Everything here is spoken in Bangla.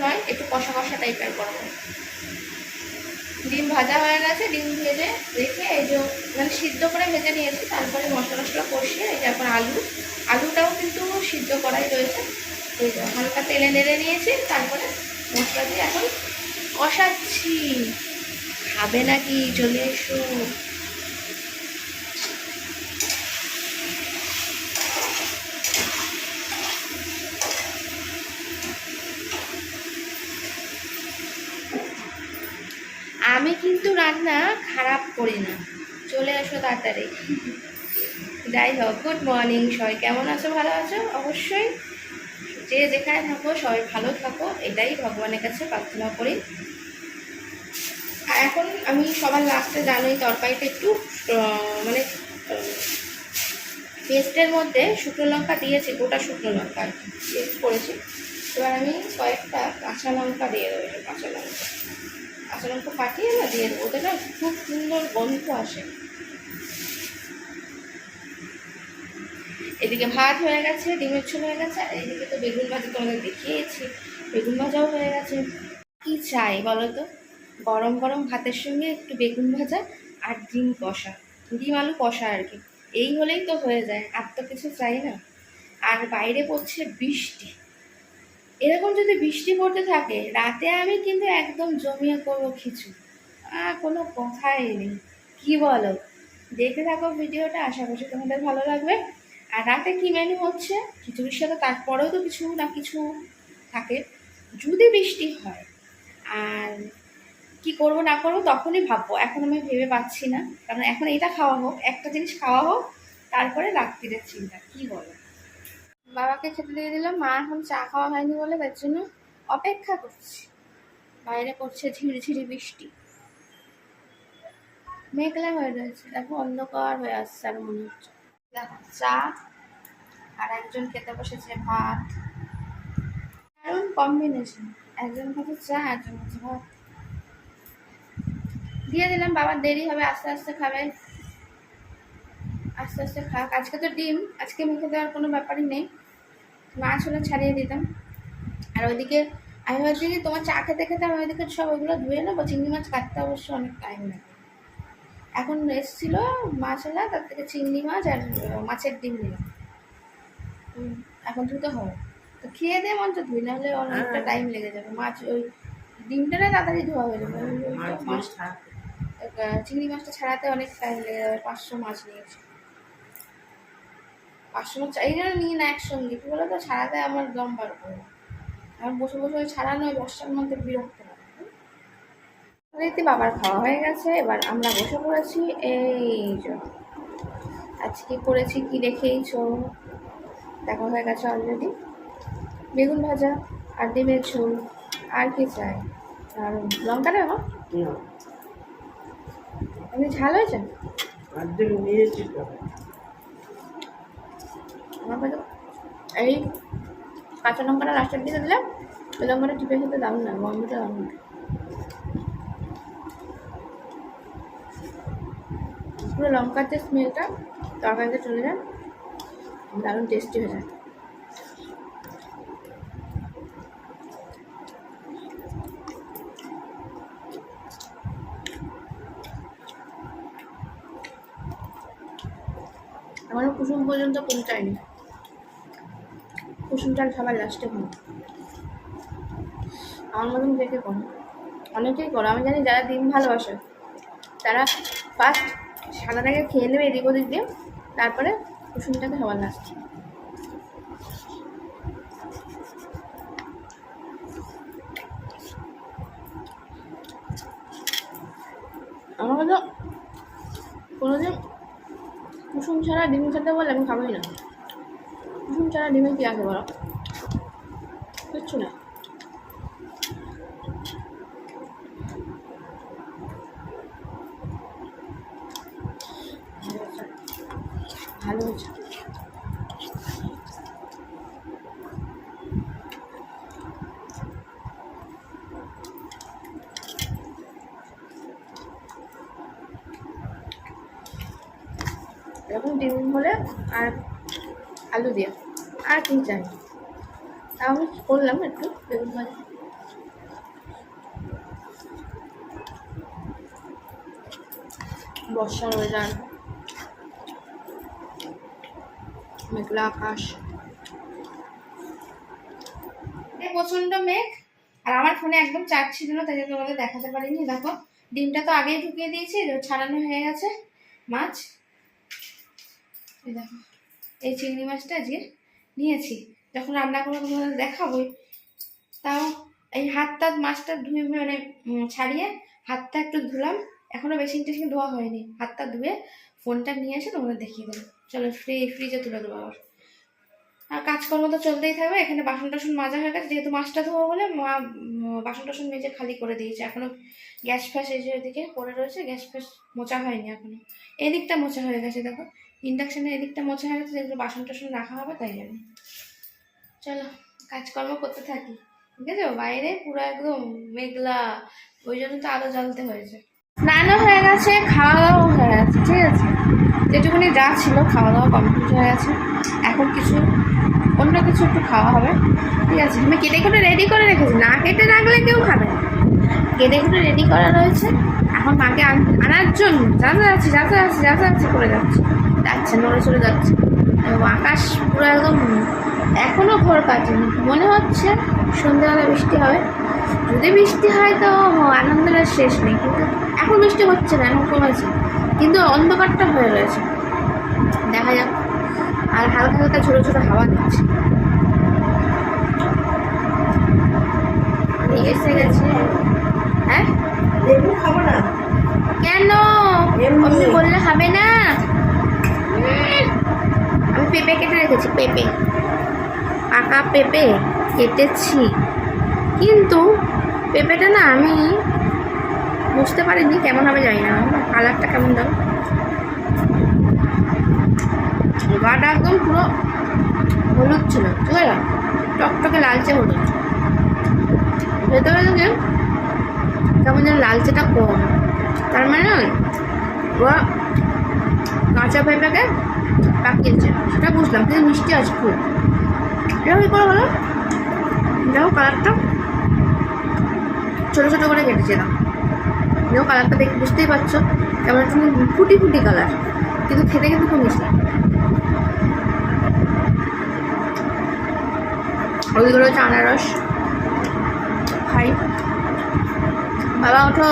নয়, একটু কষা কষা টাইপের করবো। ডিম ভাজা হয়ে গেছে, ডিম ভেজে রেখে এই যে মানে সিদ্ধ করে ভেজে নিয়েছি, তারপরে মশলা টশলা কষিয়ে এই যে এখন আলুটাও কিন্তু সিদ্ধ করাই রয়েছে, এই যে হালকা তেলে নেড়ে নিয়েছি, তারপরে মশলা দিয়ে এখন কষাচ্ছি। খাবে নাকি? চলে এসো। আমি কিন্তু রান্না খারাপ করি না, চলে আসো তাড়াতাড়ি। যাই হোক, গুড মর্নিং সবাই, কেমন আছো? ভালো আছো? অবশ্যই যে যেখানে থাকো সবাই ভালো থাকো, এটাই ভগবানের কাছে প্রার্থনা করি। আর এখন আমি সবার লাস্টে জানোই তরকারিটা একটু মানে পেস্টের মধ্যে শুকনো লঙ্কা দিয়েছি, গোটা শুকনো লঙ্কা আর কি পেস্ট করেছি। এবার আমি কয়েকটা কাঁচা লঙ্কা দিয়ে দেবো, কাঁচা লঙ্কা ফাটিয়ে না দিয়ে দেবো, ওতে না খুব সুন্দর গন্ধ আসে। এদিকে ভাত হয়ে গেছে, ডিমের ঝোল হয়ে গেছে, আর এদিকে তো বেগুন ভাজা তোমাদের দেখিয়েছি, বেগুন ভাজাও হয়ে গেছে। কি চাই বলো তো? গরম গরম ভাতের সঙ্গে একটু বেগুন ভাজা আর ডিম কষা, ডিম আলু কষা আর কি, এই হলেই তো হয়ে যায়, আর তো কিছু চাই না। আর বাইরে পড়ছে বৃষ্টি, এরকম যদি বৃষ্টি পড়তে থাকে রাতে আমি কিন্তু একদম জমিয়ে করবো খিচুড়ি, কোনো কথাই নেই। কি বলো? দেখে থাকো ভিডিওটা, আশা করছি তোমাদের ভালো লাগবে। আর রাতে কি মেনু হচ্ছে খিচুড়ির সাথে, তারপরেও তো কিছু না কিছু থাকে। যদি বৃষ্টি হয় আর কি করব না করবো তখনই ভাববো, এখন আমি ভেবে পাচ্ছি না, কারণ এখন এটা খাওয়া হোক, একটা জিনিস খাওয়া হোক, তারপরে রাত্রিরের চিন্তা। কি বলো? বাবাকে খেতে দিয়ে দিলাম, মা এখন চা খাওয়া হয়নি বলে তার জন্য অপেক্ষা করছি। বাইরে পড়ছে ঝিরিঝিরি বৃষ্টি, মেঘলা হয়ে রয়েছে, দেখো অন্ধকার হয়ে আসছে আর মনে হচ্ছে। দেখো চা, আর একজন খেতে বসেছে ভাত, দারুণ কম্বিনেশন, একজন খাচ্ছে চা, একজন খাচ্ছে ভাত। দিয়ে দিলাম, বাবার দেরি হবে, আস্তে আস্তে খাবে, আস্তে আস্তে খাক। আজকে তো ডিম, আজকে মেখে দেওয়ার কোনো ব্যাপারই নেই, মাছ হলে ছাড়িয়ে দিতাম। আর ওইদিকে আমি ভাবছি যে তোমার চা খেতে খেতে আমি ওইদিকে সব ওইগুলো ধুয়ে নেবো, চিংড়ি মাছ কাটতে অবশ্য অনেক টাইম লাগে। এখন এসেছিল মাছ এলা, তার থেকে চিংড়ি মাছ আর মাছের ডিম নিলাম, এখন ধুতে হবে। তো খেয়ে দিয়ে মঞ্চ ধুই, নাহলে অনেকটা টাইম লেগে যাবে। মাছ ওই ডিমটা না তাড়াতাড়ি ধোয়া হয়ে যাবে, চিংড়ি মাছটা ছাড়াতে অনেক টাইম লেগে যাবে। 500 মাছ নিয়েছি, 500 মাছ এই জন্য নিই না একসঙ্গে, কি বলো তো, ছাড়াতে আমার দম বার করে, আমার বসে বসে ওই ছাড়ানো ওই বর্ষার মধ্যে বিরক্ত লাগে। রীতি বাবার খাওয়া হয়ে গেছে, এবার আমরা বসে পড়েছি। এই যে আজকে করেছি কি দেখেইছো, দেখা হয়ে গেছে অলরেডি, বেগুন ভাজা আর ডিমের ঝোল। আর কি চাই? আর লঙ্কা দেবো, এমনি ঝাল হয়েছে আমার। এই কাঁচা লঙ্কাটা লাস্টের দিকে দিলাম, ওই লঙ্কাটা টিপে খেতে দারুণ না, গন্ধটা দারুণ, পুরো লঙ্কার যে স্মেলটা তরকারিতে চলে যায়, দারুণ টেস্টি হয়ে যায়। এখনো কুসুম পর্যন্ত পৌঁছায়নি, কুসুম চাল সবার লাস্টে হয়। আমার মতন দেখে করো, অনেকেই করো আমি জানি, যারা ডিম ভালোবাসে তারা ফার্স্ট সাদাটাকে খেয়ে নেবে এদিক ওদিক দিয়ে, তারপরে কুসুমটাকে সবার লাস্টে। আমার হলো কোনোদিন কুসুম ছাড়া ডিম খেতে বলে আমি খাবোই না। কুসুম ছাড়া ডিমে কি আছে বলো? কিচ্ছু না। ভালো হয়েছে। এরকম ডিম হলে আর আলু দিয়ে আর কি চাই, তাও আমি করলাম একটু বেগুন ভাজা। বর্ষার ওয়েদার, মেঘলা আকাশ, প্রচন্ড মেঘ। আর আমার ফোনে একদম চার্জ ছিল না, তাই জন্য তোমাদের দেখাতে পারিনি। দেখো ডিমটা তো আগেই ঢুকিয়ে দিয়েছি, ছাড়ানো হয়ে গেছে মাছ। এই দেখো এই চিংড়ি মাছটা আজকে নিয়েছি, যখন রান্না করবো তোমাদের দেখাবোই। তাও এই হাতটা মাছটা ধুয়ে মানে ছাড়িয়ে হাতটা একটু ধুলাম, এখনো বেশি টেশিন ধোয়া হয়নি। হাতটা ধুয়ে ফোনটা নিয়ে এসে তোমাদের দেখিয়ে দেবো। চলো ফ্রিজে তুলে দেবো আবার। আর কাজকর্ম তো চলতেই থাকবে। এখানে বাসন টাসন মাজা হয়ে গেছে, যেহেতু মাছটা ধোয়া বলে মা বাসন টাসন মেজে খালি করে দিয়েছে। এখনো গ্যাস ফ্যাস এই যে এদিকে পড়ে রয়েছে, গ্যাস ফ্যাস মোছা হয়নি এখনো। এদিকটা মোছা হয়ে গেছে, দেখো ইন্ডাকশানে এদিকটা মোছা হয়ে গেছে, যেগুলো বাসন টাসন রাখা হবে তাই জন্য। চলো কাজকর্ম করতে থাকি। ঠিক আছে, বাইরে পুরো একদম মেঘলা, ওই জন্য তো আলো জ্বালতে হয়েছে। স্নানও হয়ে গেছে, খাওয়া দাওয়াও হয়ে গেছে। ঠিক আছে, যেটুকুনি যা ছিল খাওয়া দাওয়া কমপ্লিট হয়ে গেছে। এখন কিছু অন্য কিছু একটু খাওয়া হবে। ঠিক আছে, আমি কেটে কেটে রেডি করে রেখেছি, না কেটে রাখলে কেউ খাবে না। কেটে কেটে রেডি করা রয়েছে, এখন মাকে আনার জন্য যাচ্ছে করে যাচ্ছে নড়ে চড়ে যাচ্ছে। আকাশ পুরো একদম, এখনও ভোর কাটেনি, মনে হচ্ছে সন্ধ্যাবেলা বৃষ্টি হবে। যদি বৃষ্টি হয় তো আনন্দের আর শেষ নেই, কিন্তু এখন বৃষ্টি হচ্ছে না, এখন কমেছে, কিন্তু অন্ধকারটা হয়ে রয়েছে, দেখা যাক। আর হালকা হালকা ছোটো ছোটো হাওয়া দিচ্ছে। এসে গেছে। হ্যাঁ লেবু খাবো না কেন? আপনি বললে হবে না? আমি পেঁপে কেটে রেখেছি, পেঁপে পাকা পেঁপে কেটেছি, কিন্তু পেঁপেটা না আমি বুঝতে পারিনি কেমন হবে জানি না, কালারটা কেমন দাও। গাটা একদম পুরো হলুদ ছিল, ঠিক আছে, টকটকে লালচে হলুদ। ভেতরে থেকে কেমন যেন লালচেটা কম, তার মানে ওরা কাঁচা পেঁপেকে পাকিয়েছে, সেটা বুঝলাম, কিন্তু মিষ্টি আছে খুব। এটা কী করে হলো? দেখো কালারটা ছোটো ছোটো করে কেটেছিলাম, দেখো কালারটা দেখে বুঝতেই পারছো কেমন একটা ফুটি ফুটি কালার, কিন্তু খেতে কিন্তু খুব মিষ্টি। ওইগুলো হচ্ছে আনারস খাই। বাবা ওঠো।